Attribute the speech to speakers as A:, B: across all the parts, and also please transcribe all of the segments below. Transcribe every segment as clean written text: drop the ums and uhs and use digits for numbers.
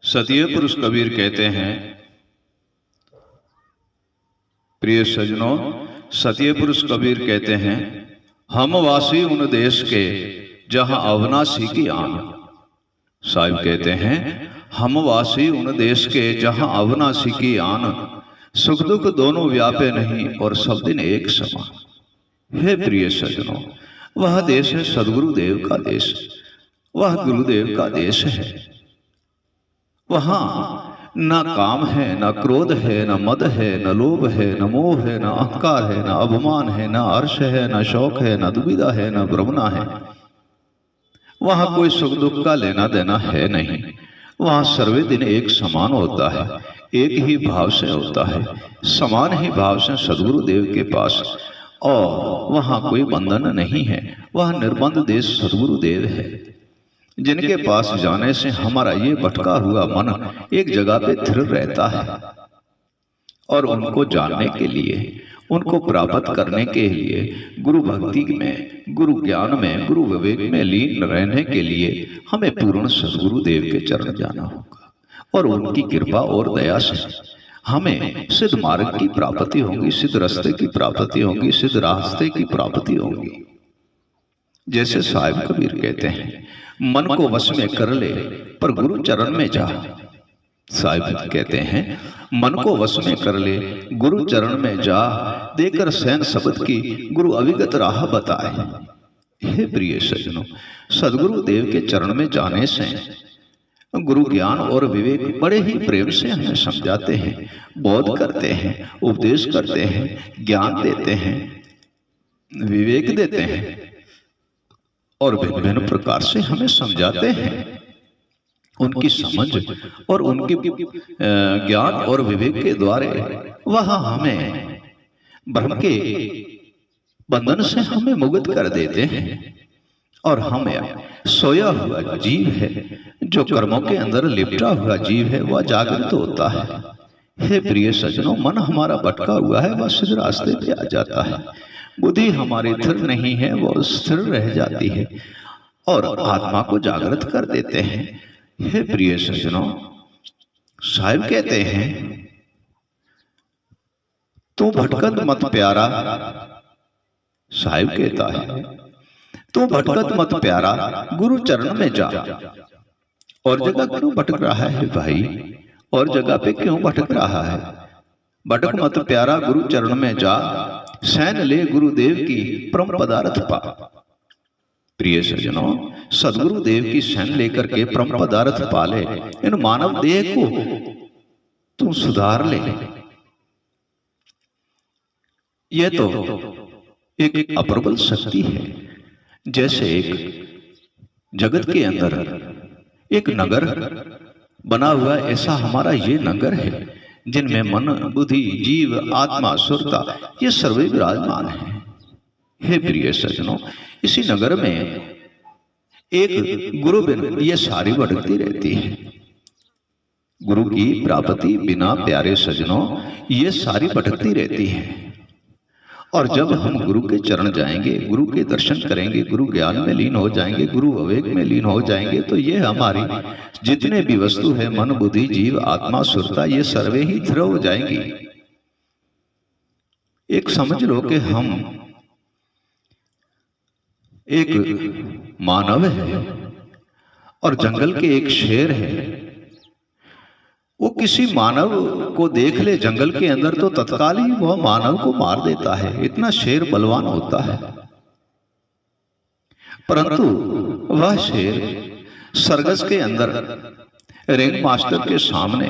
A: सतीय पुरुष कबीर कहते हैं, प्रिय सज्जनों, सतीय पुरुष कबीर कहते हैं, हम वासी उन देश के जहां अविनाशी की आन। साहिब कहते हैं, हम वासी उन देश के जहां अविनाशी की आन, सुख दुख दोनों व्यापे नहीं और सब दिन एक समान। हे प्रिय सज्जनों, वह देश है सदगुरुदेव का देश, वह गुरुदेव का देश है। वहां न काम है, न क्रोध है, न मद है, न लोभ है, न मोह है, न अहंकार है, न अभिमान है, न हर्ष है, न शौक है, न दुविधा है, न भ्रमणा है। वहां कोई सुख दुख का लेना देना है नहीं। वहां सर्वे दिन एक समान होता है, एक ही भाव से होता है, समान ही भाव से सदगुरुदेव के पास। और वहां कोई बंधन नहीं है। वह निर्बंध देश सदगुरुदेव है, जिनके पास जाने से हमारा ये भटका हुआ मन एक जगह पे स्थिर रहता है। और उनको जानने के लिए, उनको प्राप्त करने के लिए गुरु भक्ति में, गुरु ज्ञान में, गुरु विवेक में लीन रहने के लिए हमें पूर्ण सदगुरुदेव के चरण जाना होगा। और उनकी कृपा और दया से हमें सिद्ध मार्ग की प्राप्ति होगी, सिद्ध रास्ते की प्राप्ति होगी, सिद्ध रास्ते की प्राप्ति होगी। जैसे साहिब कबीर कहते हैं, मन को वश में कर ले पर गुरु चरण में जा। साहिब कहते हैं, मन को वश में कर ले, गुरु चरण में जा, देकर सैन शब्द की गुरु अविगत राह बताए। हे प्रिय सज्जनों, सदगुरु देव के चरण में जाने से गुरु ज्ञान और विवेक बड़े ही प्रेम से हमें समझाते हैं, बोध करते हैं, उपदेश करते हैं, ज्ञान देते हैं, विवेक देते हैं और भिन्न भिन्न प्रकार से हमें समझाते हैं। उनकी समझ और उनके ज्ञान और विवेक के द्वारा वह हमें भ्रम के बंधन से हमें मुक्त कर देते हैं। और हम सोया हुआ जीव है, जो कर्मों के अंदर लिपटा हुआ जीव है, वह जागृत होता है। हे प्रिय सज्जनों, मन हमारा भटका हुआ है, वह सीधे रास्ते पे आ जाता है। बुद्धि हमारी स्थिर नहीं है, वो स्थिर रह जाती है और आत्मा को जागृत कर देते हैं। हे प्रिय सज्जनों, साहिब कहते हैं, तू भटकत मत प्यारा। साहिब कहता है, तू भटकत मत प्यारा, गुरु चरण में जा। और जगह क्यों भटक रहा है भाई? और जगह पे क्यों भटक रहा है? भटक मत प्यारा, गुरु चरण में जा, सैन ले गुरुदेव की परम पदार्थ पा। प्रिय सज्जनों, सदगुरुदेव की सैन लेकर के परम पदार्थ पा ले। इन मानव देह को तू सुधार ले। यह तो एक अप्रबल शक्ति है। जैसे एक जगत के अंदर एक नगर बना हुआ, ऐसा हमारा ये नगर है, जिनमें मन, बुद्धि, जीव, आत्मा, सुरता ये सर्वे विराजमान है। हे प्रिय सज्जनों, इसी नगर में एक गुरु बिन ये सारी भटकती रहती है। गुरु की प्राप्ति बिना प्यारे सज्जनों ये सारी भटकती रहती है। और जब हम गुरु के चरण जाएंगे, गुरु के दर्शन करेंगे, गुरु ज्ञान में लीन हो जाएंगे, गुरु विवेक में लीन हो जाएंगे, तो ये हमारी जितने भी वस्तु है, मन, बुद्धि, जीव, आत्मा, सुरता, ये सर्वे ही स्थिर हो जाएंगी। एक समझ लो कि हम एक मानव है और जंगल के एक शेर है। वो किसी मानव को देख ले जंगल के अंदर तो तत्काल ही वह मानव को मार देता है, इतना शेर बलवान होता है। परंतु वह शेर सरगस के अंदर रिंग मास्टर के सामने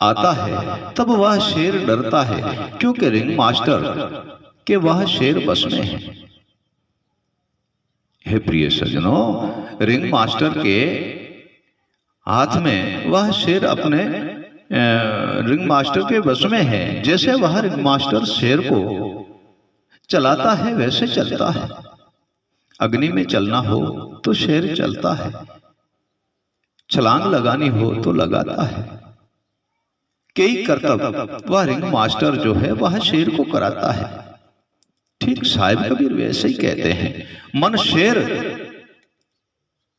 A: आता है, तब वह शेर डरता है, क्योंकि रिंग मास्टर के वह शेर बस में है। हे प्रिय सज्जनों, रिंग मास्टर के हाथ में वह शेर अपने रिंग मास्टर के बस में है। जैसे वह रिंग मास्टर शेर को चलाता है वैसे चलता है। अग्नि में चलना हो तो शेर चलता है, छलांग लगानी हो तो लगाता है। कई कर्तव्य वह रिंग मास्टर जो है वह शेर को कराता है। ठीक साहिब कबीर वैसे ही कहते हैं, मन शेर,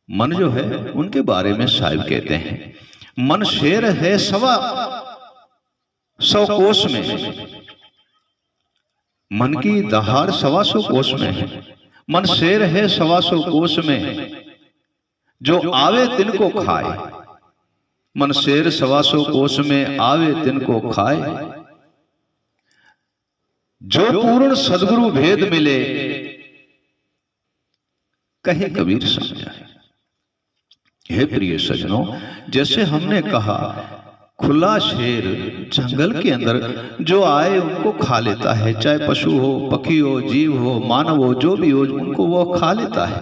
A: मन जो है उनके बारे में साहिब कहते हैं, मन शेर है 125 कोस में, मन की दहाड़ 125 कोस में है। मन शेर है 125 कोस में, जो आवे तिनको खाए। मन शेर 125 कोस में, आवे तिनको खाए। जो पूर्ण सदगुरु भेद मिले, कहे कबीर समझाए। हे प्रिय सजनों, जैसे हमने कहा खुला शेर जंगल के अंदर जो आए उनको खा लेता है, चाहे पशु हो, पक्षी हो, जीव हो, मानव हो, जो भी हो, उनको वो खा लेता है।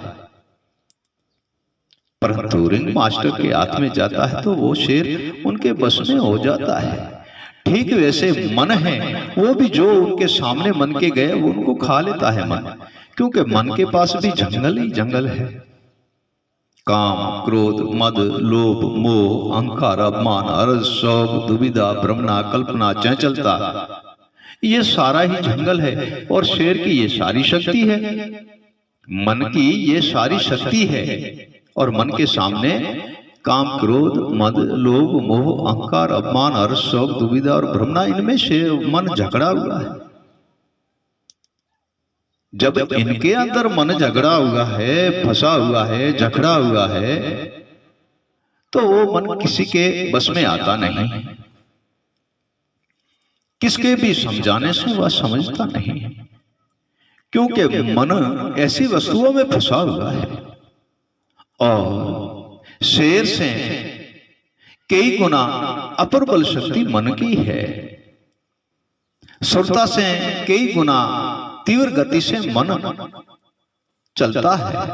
A: परंतु रिंग मास्टर के हाथ में जाता है तो वो शेर उनके बस में हो जाता है। ठीक वैसे मन है, वो भी जो उनके सामने मन के गए वो उनको खा लेता है मन, क्योंकि मन के पास भी जंगल ही जंगल है। काम, क्रोध, मद, लोभ, मोह, अहंकार, अभिमान, अरज, शौक, दुविधा, भ्रमणा, कल्पना, चंचलता, ये सारा ही जंगल है। और शेर की ये सारी शक्ति है, मन की ये सारी शक्ति है। और मन के सामने काम, क्रोध, मद, लोभ, मोह, अहंकार, अभिमान, अरज, शौक, दुविधा और भ्रमणा, इनमें शेर मन झगड़ा हुआ है। जब इनके अंदर मन झगड़ा हुआ है, फंसा हुआ है, झगड़ा हुआ है, तो वो मन किसी के बस में आता नहीं। किसके भी समझाने से वह समझता नहीं, क्योंकि मन ऐसी वस्तुओं में फंसा हुआ है। और शेर से कई गुना अपर बल शक्ति मन की है। सुरता से कई गुना तीव्र गति से मन चलता है।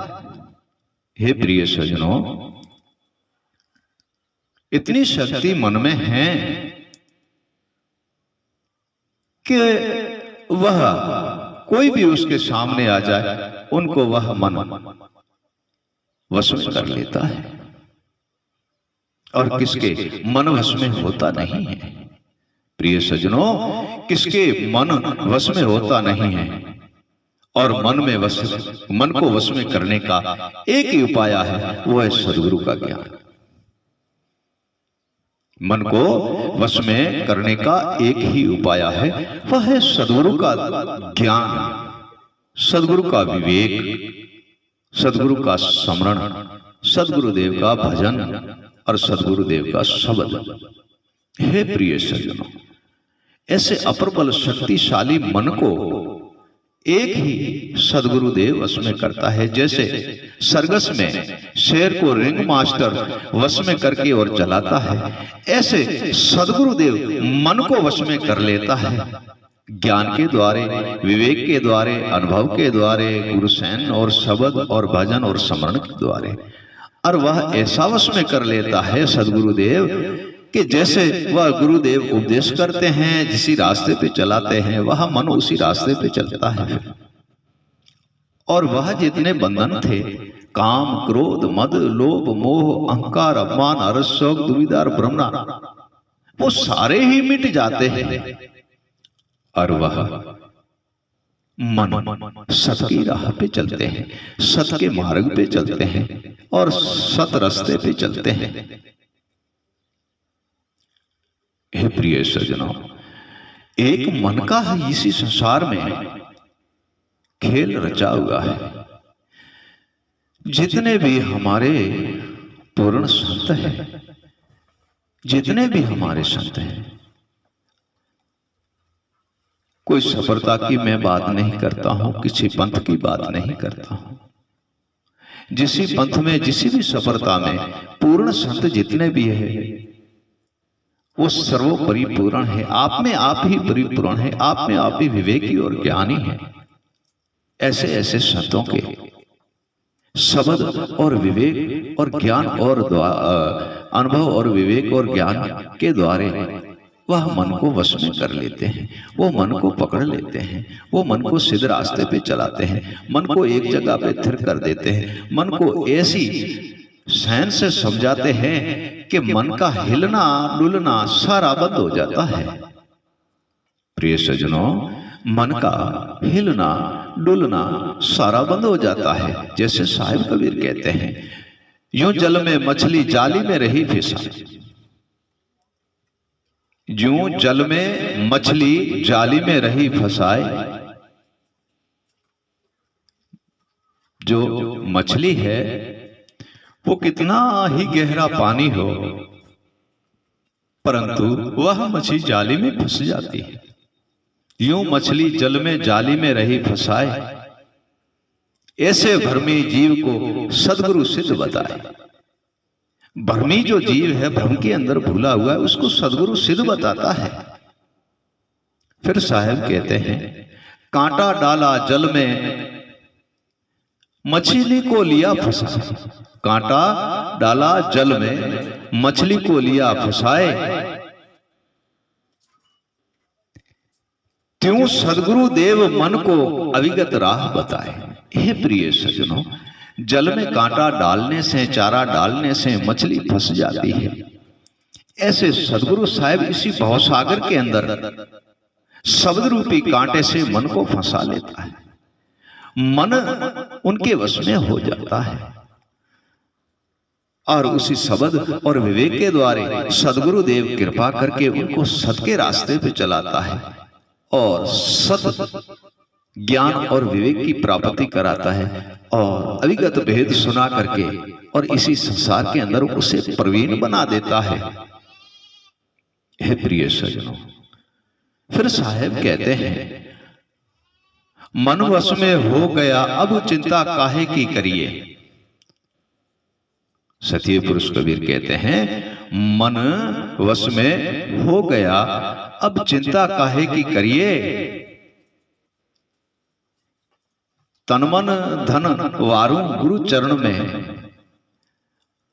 A: हे प्रिय सजनों, इतनी शक्ति मन में है कि वह कोई भी उसके सामने आ जाए, उनको वह मन वश में कर लेता है। और किसके मन वश में होता नहीं है। प्रिय सजनों, किसके मन वश में होता नहीं है। और मन को वश में करने का एक ही उपाय है, वो है सदगुरु का ज्ञान। मन को वश में करने का एक ही उपाय है, वह है सदगुरु का ज्ञान, सदगुरु का विवेक, सदगुरु का स्मरण, सदगुरुदेव का भजन और सदगुरुदेव का शब्द। हे प्रिय सज्जनों, ऐसे अप्रबल शक्तिशाली मन को एक ही सदगुरुदेव वश में करता है। जैसे सर्कस में शेर को रिंग मास्टर वश में करके और चलाता है, ऐसे सदगुरुदेव मन को वश में कर लेता है। ज्ञान के द्वारे, विवेक के द्वारे, अनुभव के द्वारे, गुरुसैन और शब्द और भजन और स्मरण के द्वारे। और वह ऐसा वश में कर लेता है सदगुरुदेव कि जैसे वह गुरुदेव उपदेश करते हैं, जिसी रास्ते पे चलाते हैं, वह मन उसी रास्ते पे चलता है। और वह जितने बंधन थे, काम, क्रोध, मद, लोभ, मोह, अहंकार, अभिमान, अरज, शौक, दुविधा और भ्रमणा, वो सारे ही मिट जाते हैं। और वह मन सत की राह पे चलते हैं, सत के मार्ग पे चलते हैं और सत रास्ते पे चलते हैं। हे प्रिय सज्जनों, एक मन का ही इसी संसार में खेल रचा हुआ है। जितने भी हमारे पूर्ण संत हैं, जितने भी हमारे संत हैं, कोई सफलता की मैं बात नहीं करता हूं, किसी पंथ की बात नहीं करता हूं। जिसी पंथ में, जिसी भी सफलता में पूर्ण संत जितने भी है, वो सर्वपरिपूर्ण है, आप में आप ही परिपूर्ण है, आप में आप ही विवेकी और ज्ञानी है। ऐसे ऐसे संतों के शब्द और विवेक और ज्ञान और अनुभव और विवेक और ज्ञान के द्वारे वह मन को वश में कर लेते हैं, वो मन को पकड़ लेते हैं, वो मन को सीधे रास्ते पे चलाते हैं, मन को एक जगह पे स्थिर कर देते हैं, मन को ऐसी सहन से समझाते हैं कि मन का हिलना डुलना सारा बंद हो जाता है। प्रिय सज्जनों, मन का हिलना डुलना सारा बंद हो जाता है। जैसे साहिब कबीर कहते हैं, यूं जल में मछली जाली में रही फिसा, ज्यों जल में मछली जाली में रही फंसाए। जो मछली है वो कितना ही गहरा पानी हो, परंतु वह मछली जाली में फंस जाती है। यूं मछली जल में जाली में रही फंसाए, ऐसे भ्रमी जीव को सद्गुरु सिद्ध बताए। भ्रमी जो जीव है, भ्रम के अंदर भूला हुआ है, उसको सद्गुरु सिद्ध बताता है। फिर साहब कहते हैं, कांटा डाला जल में मछली को लिया फंसा। कांटा डाला जल में मछली को लिया फंसाए, त्यों सद्गुरु देव मन को अविगत राह बताए। हे प्रिय सज्जनों, जल में कांटा डालने से, चारा डालने से मछली फंस जाती है। ऐसे सद्गुरु साहब इसी भवसागर के अंदर शब्द रूपी कांटे से मन को फंसा लेता है। मन उनके वश में हो जाता है और उसी शब्द और विवेक के द्वारा सद्गुरु देव कृपा करके उनको सत के रास्ते पे चलाता है और सत ज्ञान और विवेक की प्राप्ति कराता है और अविगत भेद सुना करके और इसी संसार के अंदर उसे प्रवीण बना देता है। हे प्रिय सज्जनों, फिर साहब कहते हैं, मन वश में हो गया अब चिंता काहे की करिए। सत्य पुरुष कबीर कहते हैं, मन वश में हो गया अब चिंता काहे की करिए। तन मन धन वारू गुरु चरण में,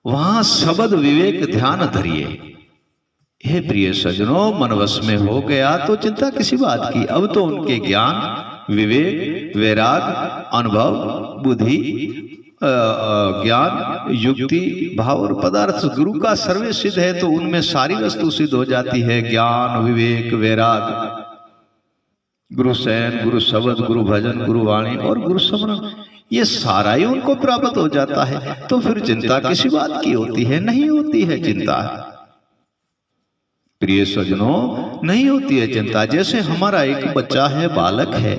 A: वहां शब्द विवेक ध्यान धरिए। हे प्रिय सज्जनों, मन वश में हो गया तो चिंता किसी बात की। अब तो उनके ज्ञान, विवेक, वैराग, अनुभव, बुद्धि, ज्ञान, युक्ति, भाव और पदार्थ गुरु का सर्वे सिद्ध है, तो उनमें सारी वस्तु सिद्ध हो जाती है। ज्ञान, विवेक, वैराग, गुरु शयन, गुरु शब्द, गुरु भजन, गुरु वाणी और गुरु स्मरण, ये सारा ही उनको प्राप्त हो जाता है। तो फिर चिंता किसी बात की होती है? नहीं होती है चिंता। प्रिय सज्जनों, नहीं होती है चिंता। जैसे हमारा एक बच्चा है, बालक है,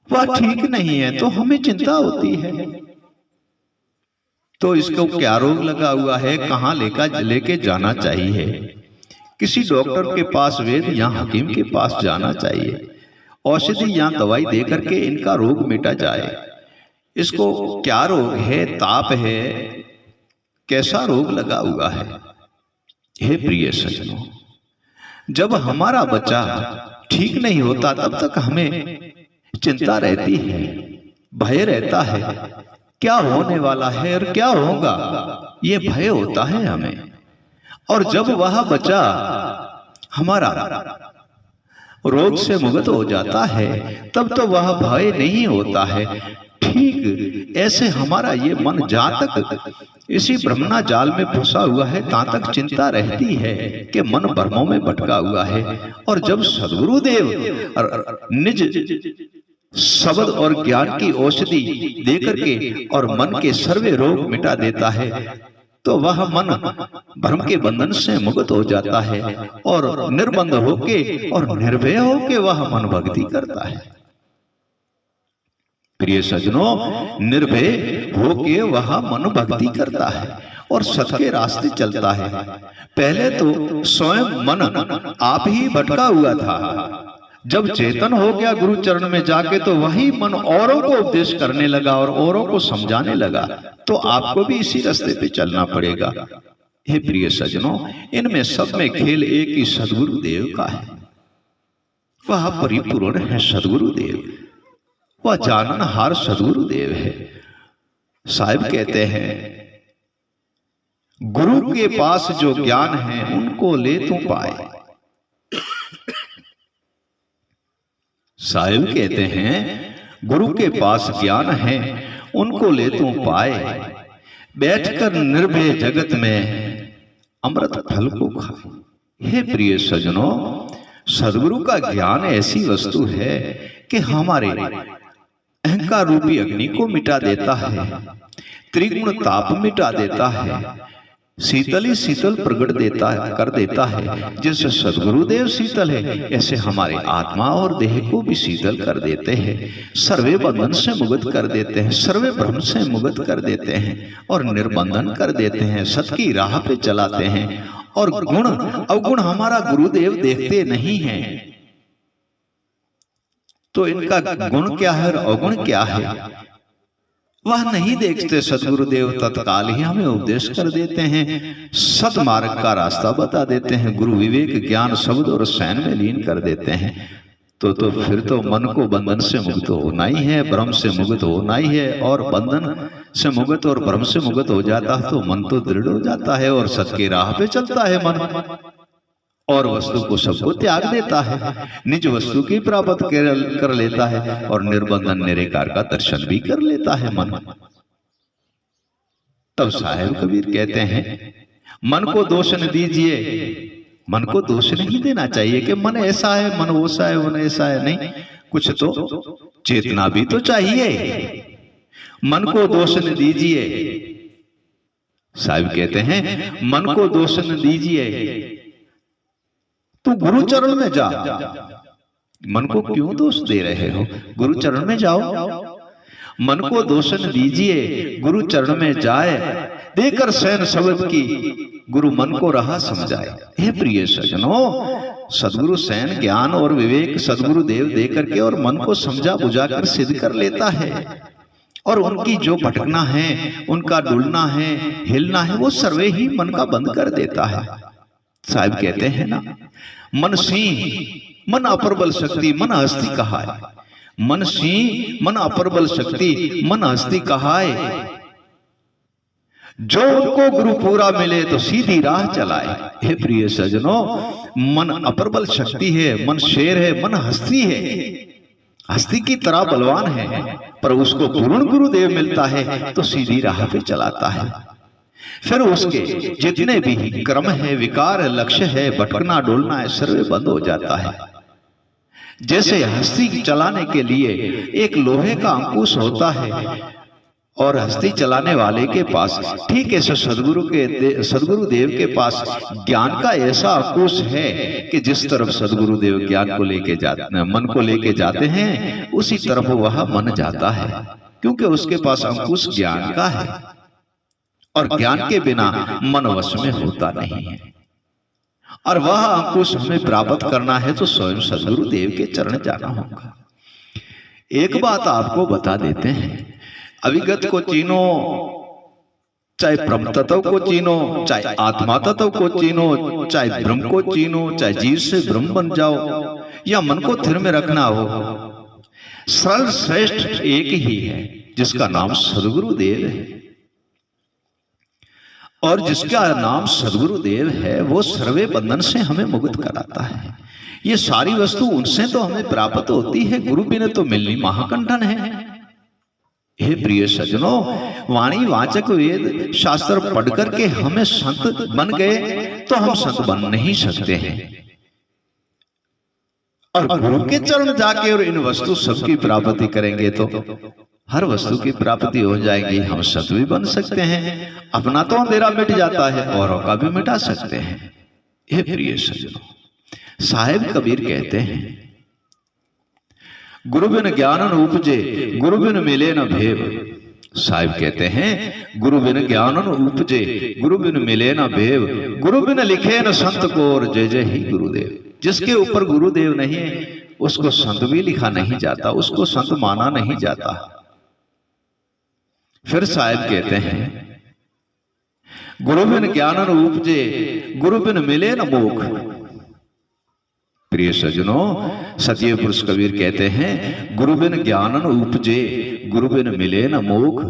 A: वह ठीक नहीं है तो हमें चिंता होती है। तो इसको क्या रोग लगा हुआ है, कहाँ लेके जाना चाहिए, किसी डॉक्टर के पास, वैद्य या हकीम के पास जाना चाहिए। औषधि या दवाई दे करके इनका रोग मिटा जाए। इसको क्या रोग है, ताप है, कैसा रोग लगा हुआ है? हे प्रिय सज्जनों, जब हमारा बच्चा ठीक नहीं होता तब तक हमें चिंता रहती है, भय रहता है, क्या होने वाला है और क्या होगा, ये भय होता है हमें। और जब वह बच्चा हमारा रोग से मुक्त हो जाता है तब तो वह भय नहीं होता है। ठीक ऐसे हमारा ये मन जहाँ तक इसी ब्रह्मणा जाल में फंसा हुआ है तहाँ तक चिंता रहती है कि मन भ्रमों में भटका हुआ है। और जब सद्गुरु देव निज शब्द और ज्ञान की औषधि देकर के और मन के सर्वे रोग मिटा देता है तो वह मन भ्रम के बंधन से मुक्त हो जाता है और निर्बंध होके और निर्भय होके वह मन भक्ति करता है। प्रिय सज्जनों, निर्भय होके वह मन भक्ति करता है और सत के रास्ते चलता है। पहले तो स्वयं मन आप ही भटका हुआ था, जब चेतन हो गया गुरु चरण में जाके तो वही मन औरों को उपदेश करने लगा और औरों को समझाने लगा। तो आपको भी इसी रास्ते पे चलना पड़ेगा। हे प्रिय सज्जनों, इनमें सब में खेल एक ही सद्गुरु देव का है। वह परिपूर्ण है सद्गुरु देव, वह जाननहार सद्गुरु देव है। साहिब कहते हैं, गुरु के पास जो ज्ञान है उनको ले तू पाए। साहिब कहते हैं, गुरु के पास ज्ञान है उनको ले तू पाए, बैठकर निर्भय जगत में अमृत फल को खाए। हे प्रिय सज्जनों, सद्गुरु का ज्ञान ऐसी वस्तु है कि हमारे अहंकार रूपी अग्नि को मिटा देता है, त्रिगुण ताप मिटा देता है, शीतल ही शीतल प्रकट कर देता है। जैसे सदगुरुदेव शीतल है, ऐसे हमारे आत्मा और देह को भी शीतल कर देते हैं। सर्वे बंधन से मुक्त कर देते हैं, सर्वे भ्रम से मुक्त कर देते हैं और निर्बंधन कर देते हैं, सत की राह पे चलाते हैं। और गुण अवगुण हमारा गुरुदेव देखते नहीं है, तो इनका गुण क्या है और अवगुण क्या है वह नहीं देखते। सदगुरुदेव तत्काल ही हमें उपदेश कर देते हैं, सदमार्ग का रास्ता बता देते हैं, गुरु विवेक ज्ञान शब्द और सैन में लीन कर देते हैं। तो फिर तो मन को बंधन से मुक्त होना ही है, भ्रम से मुक्त होना ही है। और बंधन से मुक्त और भ्रम से मुक्त हो जाता है तो मन तो दृढ़ हो जाता है और सत की राह पे चलता है मन, और वस्तु को सबको त्याग देता है, निज वस्तु की प्राप्त कर लेता है और निर्बंधन निराकार का दर्शन भी कर लेता है मन। तब साहेब कबीर कहते हैं मन को दोष न दीजिए। मन को दोष नहीं देना चाहिए कि मन ऐसा है, मन वैसा है, मन ऐसा है, नहीं, कुछ तो चेतना भी तो चाहिए। मन को दोष न दीजिए। साहिब कहते हैं मन को दोष न दीजिए, तू गुरु चरण में जा। मन को क्यों दोष दे रहे हो, गुरु चरण में जाओ। मन को दोष न दीजिए, गुरु चरण में जाए, देकर सैन शब्द की गुरु मन को रहा समझाए। हे प्रिय सजनों, सदगुरु सैन ज्ञान और विवेक सदगुरु देव दे करके और मन को समझा बुझाकर सिद्ध कर लेता है। और उनकी जो भटकना है, उनका डुलना है, हिलना है, वो सर्वे ही मन का बंद कर देता है। साहिब कहते हैं ना, मन सिंह मन अप्रबल शक्ति मन हस्ती कहाय। मन सिंह मन अप्रबल शक्ति मन हस्ती कहाय। जो उनको गुरु पूरा मिले तो सीधी राह चलाए। हे प्रिय सजनों, मन अप्रबल शक्ति है, मन शेर है, मन हस्ती है, हस्ती की तरह बलवान है, पर उसको पूर्ण गुरुदेव मिलता है तो सीधी राह पे चलाता है। फिर उसके जितने भी क्रम है, विकार है, लक्ष्य है, भटकना डोलना है, सर्वे बंद हो जाता है। जैसे हस्ती चलाने के लिए एक लोहे का अंकुश होता है और हस्ती चलाने वाले के पास ठीक ऐसे सदगुरुदेव के पास ज्ञान का ऐसा अंकुश है कि जिस तरफ सदगुरुदेव ज्ञान को लेके जाते, मन को लेके जाते हैं, उसी तरफ वह मन जाता है, क्योंकि उसके पास अंकुश ज्ञान का है और ज्ञान के बिना मन वश में होता नहीं है। और वह अंकुश हमें प्राप्त करना है तो स्वयं सदगुरुदेव के चरण जाना होगा। एक बात आपको बता देते हैं, अविगत को चीनो, चाहे ब्रह्म तत्व को चीनो, चाहे आत्मा तत्व को चीनो, चाहे ब्रह्म को चीनो, चाहे जीव से ब्रह्म बन जाओ या मन को स्थिर में रखना हो, सरल श्रेष्ठ एक ही है जिसका नाम सदगुरुदेव है। और जिसका नाम सदगुरुदेव है वो सर्वे बंधन से हमें मुक्त कराता है। ये सारी वस्तु उनसे तो हमें प्राप्त होती है, गुरु बिना तो मिलनी महाकंठन है। हे प्रिय सजनों, वाणी वाचक वेद शास्त्र पढ़ करके हमें संत बन गए तो हम संत बन नहीं सकते हैं। और गुरु के चरण जाके और इन वस्तु सबकी प्राप्ति करेंगे तो हर वस्तु की प्राप्ति हो जाएगी, हम सत भी बन सकते हैं, अपना तो अंधेरा मिट जाता है, औरों का भी मिटा सकते हैं। हे प्रिय सज्जनों, साहिब कबीर कहते हैं गुरु बिन ज्ञान न उपजे, गुरु बिन मिले न भेव। साहिब कहते हैं गुरु बिन ज्ञान न उपजे, गुरु बिन मिले न भेव, गुरु बिन लिखे न संत को और जय जय ही गुरुदेव। जिसके ऊपर गुरुदेव नहीं उसको संत भी लिखा नहीं जाता, उसको संत माना नहीं जाता। फिर साहिब कहते हैं गुरु बिन ज्ञान न उपजे, गुरु बिन मिले न मोख। प्रिय सज्जनों, सत्य पुरुष कबीर कहते हैं गुरु बिन ज्ञान न उपजे, गुरु बिन मिले न मोख,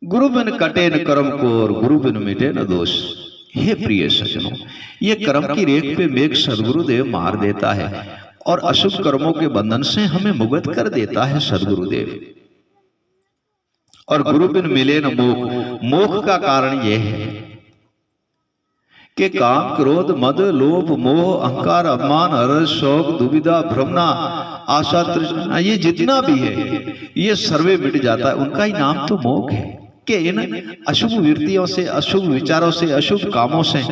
A: गुरु बिन कटे न कर्म को और गुरु बिन मिटे न दोष। हे प्रिय सज्जनों, ये कर्म की रेख पे मेघ सदगुरुदेव मार देता है और अशुभ कर्मों के बंधन से हमें मुक्त कर देता है सदगुरुदेव। और गुरु बिन मिले न मोख, मोख का कारण यह है कि काम क्रोध मद लोभ मोह अहंकार अभिमान हर्ष शोक दुविधा भ्रमना आशा तृष्णा, ये जितना भी है ये सर्वे मिट जाता है, उनका ही नाम तो मोख है। कि इन अशुभ वृत्तियों से, अशुभ विचारों से, अशुभ कामों से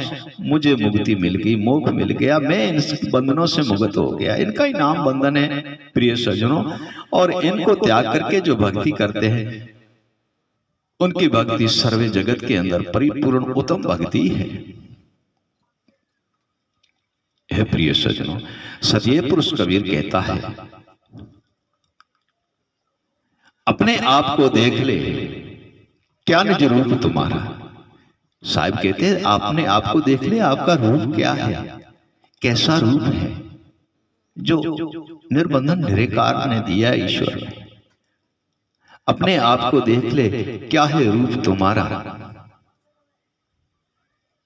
A: मुझे मुक्ति मिल गई, मोक्ष मिल गया, मैं इन बंधनों से मुक्त हो गया। इनका ही नाम बंधन है प्रिय सज्जनों। और इनको त्याग करके जो भक्ति करते हैं उनकी भक्ति सर्वे जगत के अंदर परिपूर्ण उत्तम भक्ति है प्रिय सज्जनों। सतिये पुरुष कबीर कहता है, अपने आप को देख ले क्या निज रूप तुम्हारा। साहिब कहते हैं आपने आपको देख ले, आपका रूप क्या है, कैसा रूप है जो निर्बंधन निराकार ने दिया ईश्वर ने। अपने आप को देख ले क्या है रूप तुम्हारा।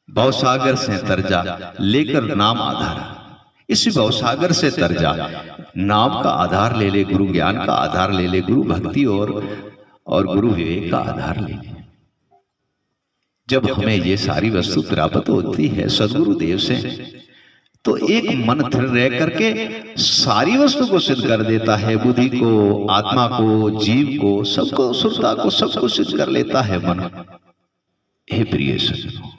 A: भवसागर से तरजा लेकर नाम आधार। इस भवसागर से तरजा नाम का आधार ले ले, गुरु ज्ञान का आधार ले ले, गुरु भक्ति और गुरु विवेक का आधार ले ले। जब हमें ये सारी वस्तु प्राप्त होती है सदगुरु देव से, तो एक मन स्थिर रह करके सारी वस्तु को सिद्ध कर देता है। बुद्धि को, आत्मा को, जीव को, सबको, सुरता को, सबको सिद्ध कर लेता है मन। हे प्रिय सज्जनों,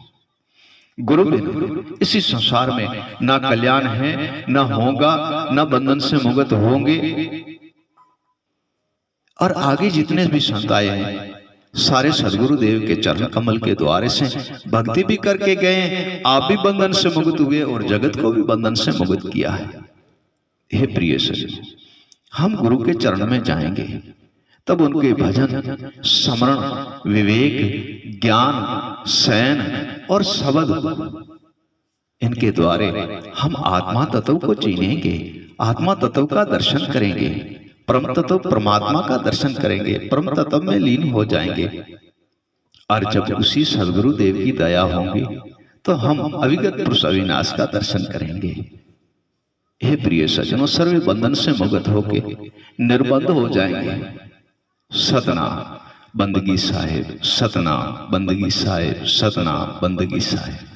A: गुरु बिना इसी संसार में ना कल्याण है, ना होगा, ना बंधन से मुक्त होंगे। और आगे जितने भी संत आए हैं सारे सदगुरु देव के चरण कमल के द्वारे से भक्ति भी करके गए। आप भी बंधन से मुक्त हुए और जगत को भी बंधन से मुक्त किया है। हे प्रिय सज्जनों, हम गुरु के चरण में जाएंगे तब उनके भजन, स्मरण, विवेक, ज्ञान, शयन और शब्द, इनके द्वारे हम आत्मा तत्व को चीनेंगे, आत्मा तत्व का दर्शन करेंगे, परम तत्व परमात्मा का दर्शन करेंगे, परम तत्व में लीन हो जाएंगे। और जब उसी सदगुरु देव की दया होगी तो हम अविगत पुरुष अविनाश का दर्शन करेंगे। हे प्रिय सज्जनों, सर्वे बंधन से मुक्त होके निर्बंध हो जाएंगे। सतनाम बंदगी साहिब, सतनाम बंदगी साहिब, सतनाम बंदगी साहिब।